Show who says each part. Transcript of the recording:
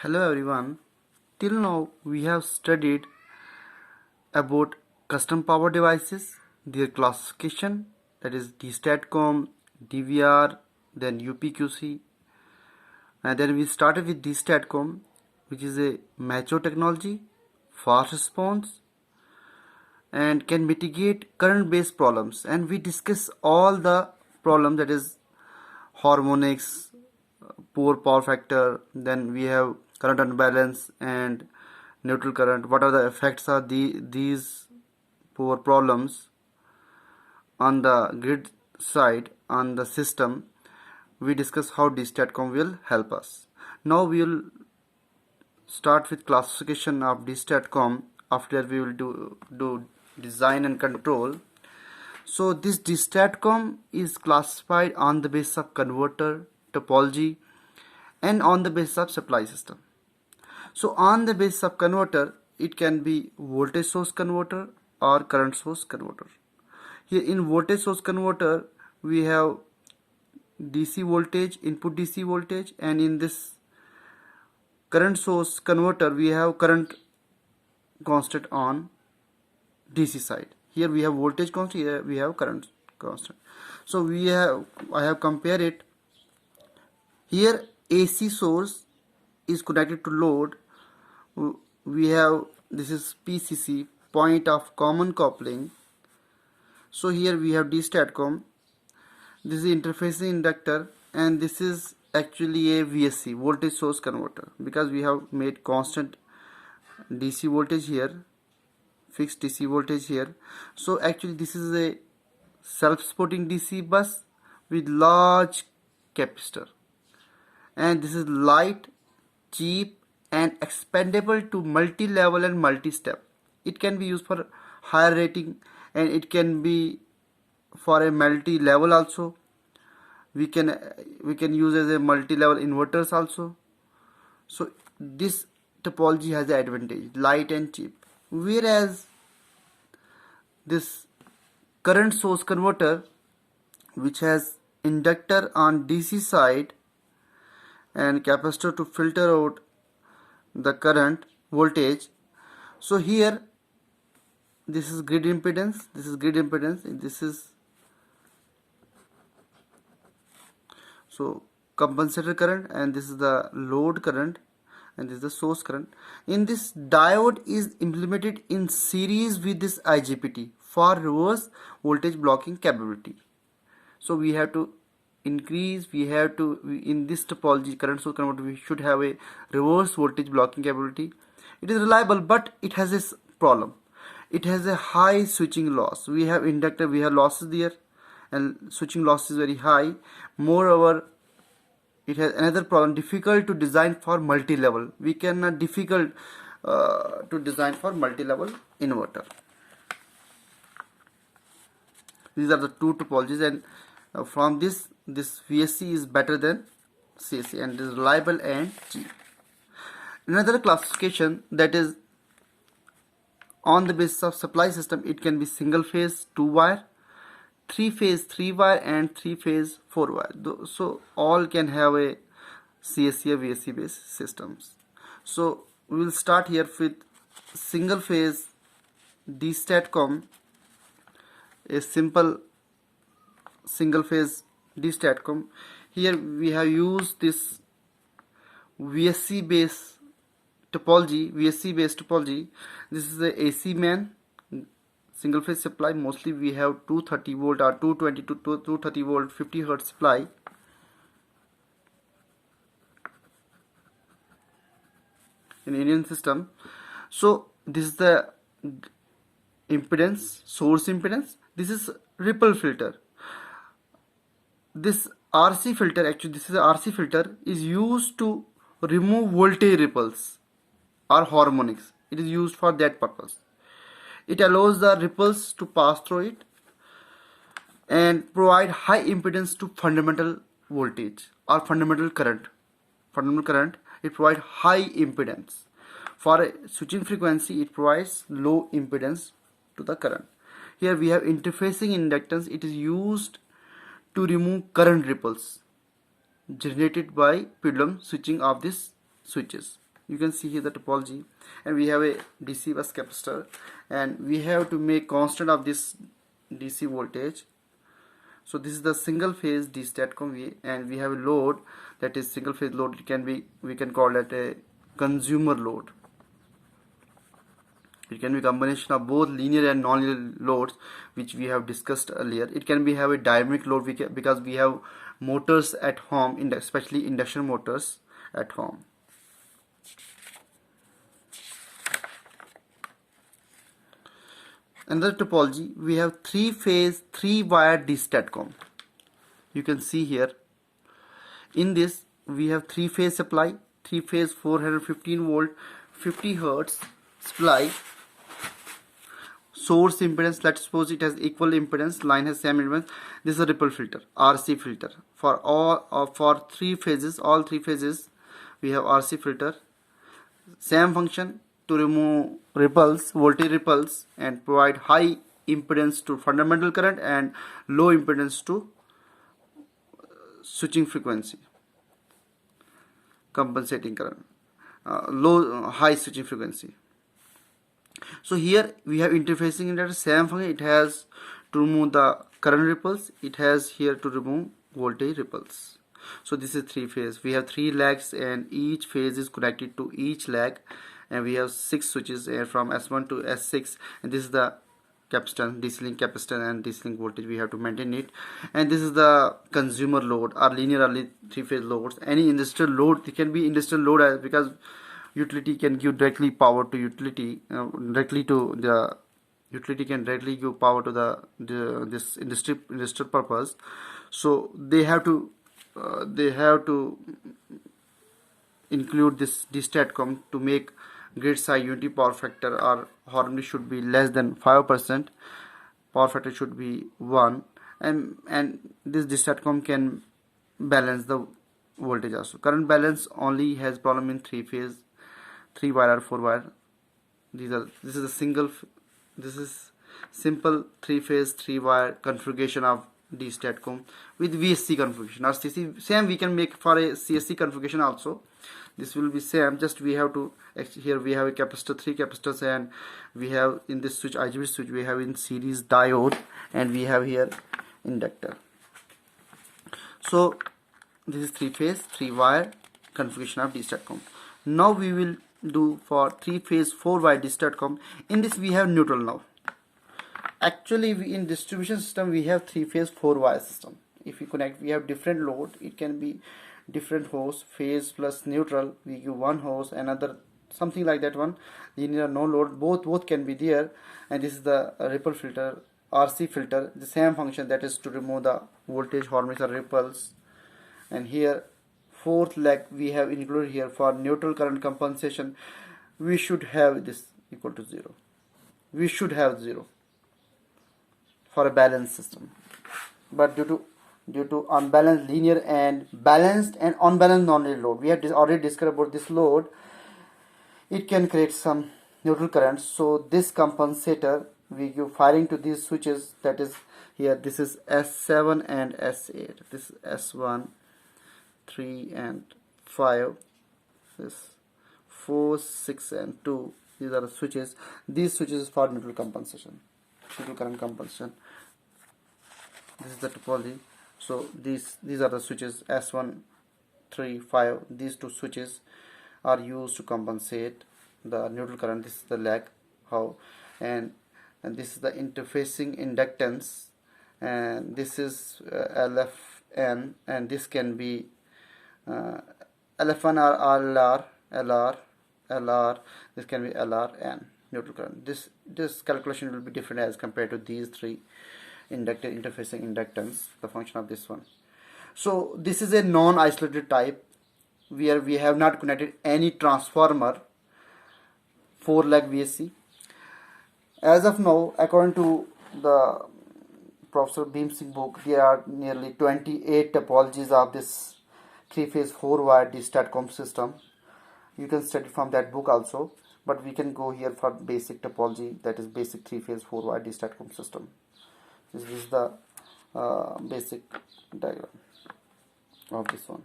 Speaker 1: Hello everyone. Till now we have studied about custom power devices, their classification, that is DStatCom, DVR, then UPQC, and then we started with DStatCom, which is a mature technology, fast response, and can mitigate current based problems. And we discuss all the problems, that is harmonics, poor power factor, then we have current unbalance and neutral current. What are the effects of these poor problems on the grid side, on the system? We discuss how DStatCom will help us. Now we will start with classification of DStatCom. After we will do design and control. So this DStatCom is classified on the basis of converter topology and on the basis of supply system. So on the basis of converter, it can be voltage source converter or current source converter. Here in voltage source converter, we have DC voltage, input DC voltage, and in this current source converter, we have current constant on DC side. Here we have voltage constant, here we have current constant. So I have compared it. Here AC source is connected to load. We have, this is PCC, point of common coupling. So here we have DStatCom. This is interfacing inductor, and this is actually a VSC, voltage source converter, because we have made constant DC voltage here, fixed DC voltage here. So actually this is a self-supporting DC bus with large capacitor, and this is light, cheap, and expandable to multi-level and multi-step. It can be used for higher rating, and it can be for a multi-level also. We can use as a multi-level inverters also. So this topology has the advantage, light and cheap. Whereas this current source converter, which has inductor on DC side and capacitor to filter out the current voltage. So here this is grid impedance, this is so compensator current, and this is the load current, and this is the source current. In this, diode is implemented in series with this IGBT for reverse voltage blocking capability. So we have to increase, in this topology, current source converter, we should have a reverse voltage blocking capability. It is reliable, but it has this problem. It has a high switching loss. We have inductor, we have losses there, and switching loss is very high. Moreover, it has another problem, difficult to design for multi-level. We cannot difficult to design for multi-level inverter. These are the two topologies, and from this VSC is better than CSC, and is reliable and cheap. Another classification, that is on the basis of supply system, it can be single phase 2 wire, 3 phase 3 wire, and 3 phase 4 wire. So all can have a CSC or VSC based systems. So we will start here with single phase DStatCom, a simple single phase DStatCom. Here we have used this VSC based topology. This is the AC main single phase supply. Mostly we have 230 volt or 220 to 230 volt 50 hertz supply. In Indian system. So this is the impedance, source impedance. This is ripple filter. This RC filter, actually this is a RC filter, is used to remove voltage ripples or harmonics. It is used for that purpose. It allows the ripples to pass through it and provide high impedance to fundamental voltage or fundamental current. It provides high impedance. For a switching frequency, it provides low impedance to the current. Here we have interfacing inductance. It is used to remove current ripples generated by pendulum switching of these switches. You can see here the topology, and we have a DC bus capacitor, and we have to make constant of this DC voltage. So this is the single phase D STATCOM, and we have a load that is single phase load. It can be, we can call that a consumer load. It can be a combination of both linear and non-linear loads, which we have discussed earlier. It can be have a dynamic load because we have motors at home, especially induction motors at home. Another topology, we have 3-phase 3-wire D STATCOM. You can see here. In this, we have 3-phase supply, 3-phase 415 volt, 50 hertz supply. Source impedance, let's suppose it has equal impedance, line has same impedance. This is a ripple filter, RC filter. For all for 3 phases, all 3 phases, we have RC filter. Same function, to remove ripples, voltage ripples, and provide high impedance to fundamental current and low impedance to switching frequency, compensating current, high switching frequency. So here we have interfacing in that same function. It has to remove the current ripples, it has here to remove voltage ripples. So this is 3-phase. We have 3 legs, and each phase is connected to each leg, and we have 6 switches from S1 to S6, and this is the capacitance, DC link capacitor and DC link voltage. We have to maintain it, and this is the consumer load or linear or 3-phase loads. Any industrial load, it can be industrial load because utility can give directly power to utility, directly to the utility can directly give power to this industrial purpose. So they have to include this STATCOM to make grid side unity power factor or harmony should be less than 5%. Power factor should be 1, and this STATCOM can balance the voltage also. Current balance only has problem in 3-phase, 3-wire or 4-wire. This is simple 3-phase 3-wire configuration of D STATCOM with VSC configuration or CC. Same we can make for a CSC configuration also. This will be same, just we have to, here we have a capacitor, 3 capacitors, and we have in this switch, IGBT switch, we have in series diode, and we have here inductor. So this is 3-phase 3-wire configuration of D STATCOM. Now we will do for 3-phase 4-wire D STATCOM. In this we have neutral now. Actually in distribution system we have 3-phase 4-wire system. If we connect, we have different load, it can be different hose, phase plus neutral, we give one hose, another something like that one, linear no load, both can be there. And this is the ripple filter, RC filter, the same function, that is to remove the voltage harmonics or ripples. And here 4th leg we have included here for neutral current compensation. We should have this equal to 0. We should have 0 for a balanced system, but due to unbalanced linear and balanced and unbalanced non-linear load, we have already discussed about this load, it can create some neutral currents. So this compensator, we give firing to these switches, that is here, this is S7 and S8, this is S1, 3 and 5, this 4, 6 and 2, these are the switches. These switches for neutral compensation, neutral current compensation. This is the topology. So these are the switches, S1, 3, 5. These 2 switches are used to compensate the neutral current. This is the leg, how, and this is the interfacing inductance, and this is LFN, and this can be LF1 or LR. This can be LRN, neutral current. This calculation will be different as compared to these 3 interfacing inductance, the function of this one. So this is a non-isolated type where we have not connected any transformer, 4-leg VSC. As of now, according to the Professor Bhim Singh book, there are nearly 28 topologies of this 3-phase 4-wire D STATCOM system. You can study from that book also, but we can go here for basic topology, that is basic 3-phase 4-wire D STATCOM system. This is the basic diagram of this one.